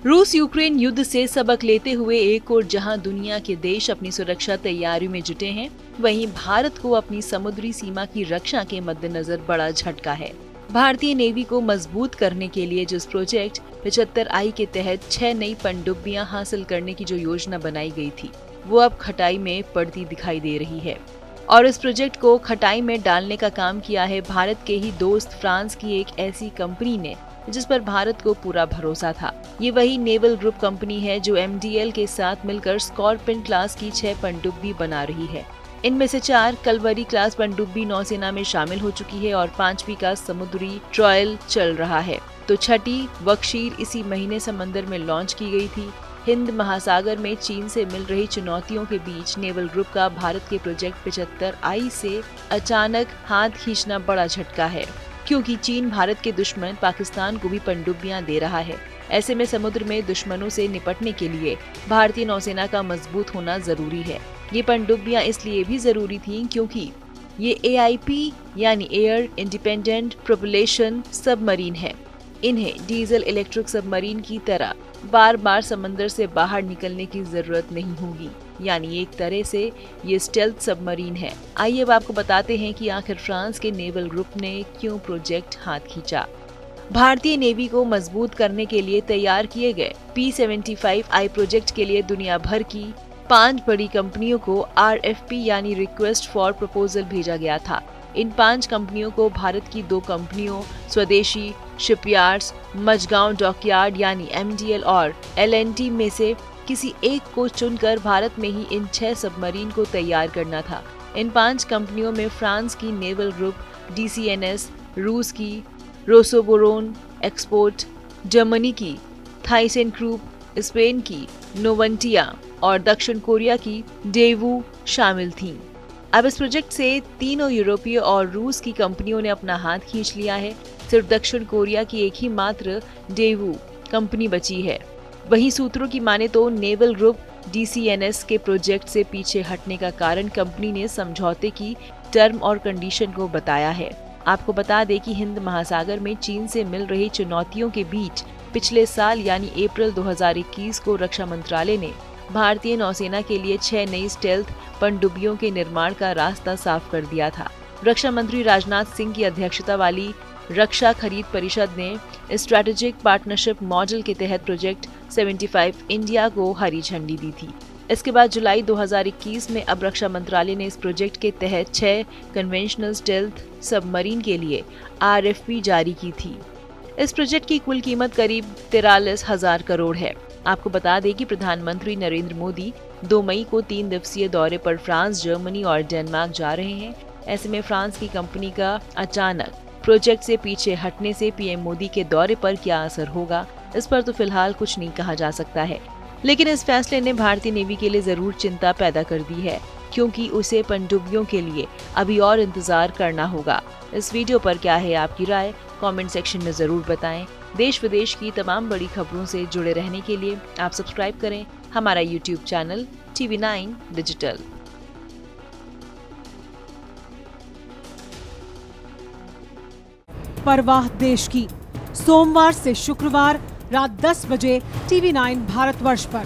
रूस यूक्रेन युद्ध से सबक लेते हुए एक और जहां दुनिया के देश अपनी सुरक्षा तैयारियों में जुटे हैं, वहीं भारत को अपनी समुद्री सीमा की रक्षा के मद्देनजर बड़ा झटका है। भारतीय नेवी को मजबूत करने के लिए जिस प्रोजेक्ट 75I के तहत 6 नई पनडुब्बियां हासिल करने की जो योजना बनाई गई थी, वो अब खटाई में पड़ती दिखाई दे रही है। और इस प्रोजेक्ट को खटाई में डालने का काम किया है भारत के ही दोस्त फ्रांस की एक ऐसी कंपनी ने जिस पर भारत को पूरा भरोसा था। ये वही नेवल ग्रुप कंपनी है जो MDL के साथ मिलकर स्कॉर्पिन क्लास की 6 पनडुब्बी बना रही है। इनमें से 4 कलवरी क्लास पनडुब्बी नौसेना में शामिल हो चुकी है और 5वीं का समुद्री ट्रायल चल रहा है, तो 6ठी वक्शीर इसी महीने समंदर में लॉन्च की गई थी। हिंद महासागर में चीन से मिल रही चुनौतियों के बीच नेवल ग्रुप का भारत के प्रोजेक्ट 75I से अचानक हाथ खींचना बड़ा झटका है, क्योंकि चीन भारत के दुश्मन पाकिस्तान को भी पनडुब्बियां दे रहा है। ऐसे में समुद्र में दुश्मनों से निपटने के लिए भारतीय नौसेना का मजबूत होना जरूरी है। ये पनडुब्बियां इसलिए भी जरूरी थीं क्योंकि ये AIP यानी एयर इंडिपेंडेंट प्रोपल्शन सबमरीन है। इन्हें डीजल इलेक्ट्रिक सबमरीन की तरह बार बार समंदर से बाहर निकलने की जरूरत नहीं होगी, यानी एक तरह से ये स्टेल्थ सबमरीन है। आइए अब आपको बताते हैं कि आखिर फ्रांस के नेवल ग्रुप ने क्यों प्रोजेक्ट हाथ खींचा। भारतीय नेवी को मजबूत करने के लिए तैयार किए गए P75I प्रोजेक्ट के लिए दुनिया भर की 5 बड़ी कंपनियों को RFP यानी रिक्वेस्ट फॉर प्रपोजल भेजा गया था। इन 5 कंपनियों को भारत की 2 कंपनियों स्वदेशी शिपयार्ड्स मझगांव डॉकयार्ड यानी MDL और L&T में से किसी एक को चुनकर भारत में ही इन 6 सबमरीन को तैयार करना था। इन 5 कंपनियों में फ्रांस की नेवल ग्रुप DCNS, रूस की रोसोबोरोन एक्सपोर्ट, जर्मनी की थाइसेनक्रूप, स्पेन की नोवंटिया और दक्षिण कोरिया की डेवू शामिल थीं। अब इस प्रोजेक्ट से तीनों यूरोपीय और रूस की कंपनियों ने अपना हाथ खींच लिया है। सिर्फ दक्षिण कोरिया की एक ही मात्र डेवू कंपनी बची है। वहीं सूत्रों की माने तो नेवल ग्रुप DCNS के प्रोजेक्ट से पीछे हटने का कारण कंपनी ने समझौते की टर्म और कंडीशन को बताया है। आपको बता दें कि हिंद महासागर में चीन से मिल रही चुनौतियों के बीच पिछले साल यानी अप्रैल 2021 को रक्षा मंत्रालय ने भारतीय नौसेना के लिए 6 नई स्टेल्थ पनडुब्बियों के निर्माण का रास्ता साफ कर दिया था। रक्षा मंत्री राजनाथ सिंह की अध्यक्षता वाली रक्षा खरीद परिषद ने स्ट्रैटेजिक पार्टनरशिप मॉडल के तहत प्रोजेक्ट 75 इंडिया को हरी झंडी दी थी। इसके बाद जुलाई 2021 में अब रक्षा मंत्रालय ने इस प्रोजेक्ट के तहत 6 कन्वेंशनल स्टेल्थ सबमरीन के लिए RFP जारी की थी। इस प्रोजेक्ट की कुल कीमत करीब 43,000 करोड़ है। आपको बता दें कि प्रधानमंत्री नरेंद्र मोदी 2 मई को 3 दिवसीय दौरे पर फ्रांस, जर्मनी और डेनमार्क जा रहे हैं। ऐसे में फ्रांस की कंपनी का अचानक प्रोजेक्ट से पीछे हटने से PM मोदी के दौरे पर क्या असर होगा, इस पर तो फिलहाल कुछ नहीं कहा जा सकता है। लेकिन इस फैसले ने भारतीय नेवी के लिए जरूर चिंता पैदा कर दी है, क्योंकि उसे पनडुब्बियों के लिए अभी और इंतजार करना होगा। इस वीडियो पर क्या है आपकी राय, कमेंट सेक्शन में जरूर बताएं। देश विदेश की तमाम बड़ी खबरों से जुड़े रहने के लिए आप सब्सक्राइब करें हमारा YouTube चैनल TV9 डिजिटल। परवाह देश की, सोमवार से शुक्रवार रात 10 बजे TV9 भारतवर्ष पर।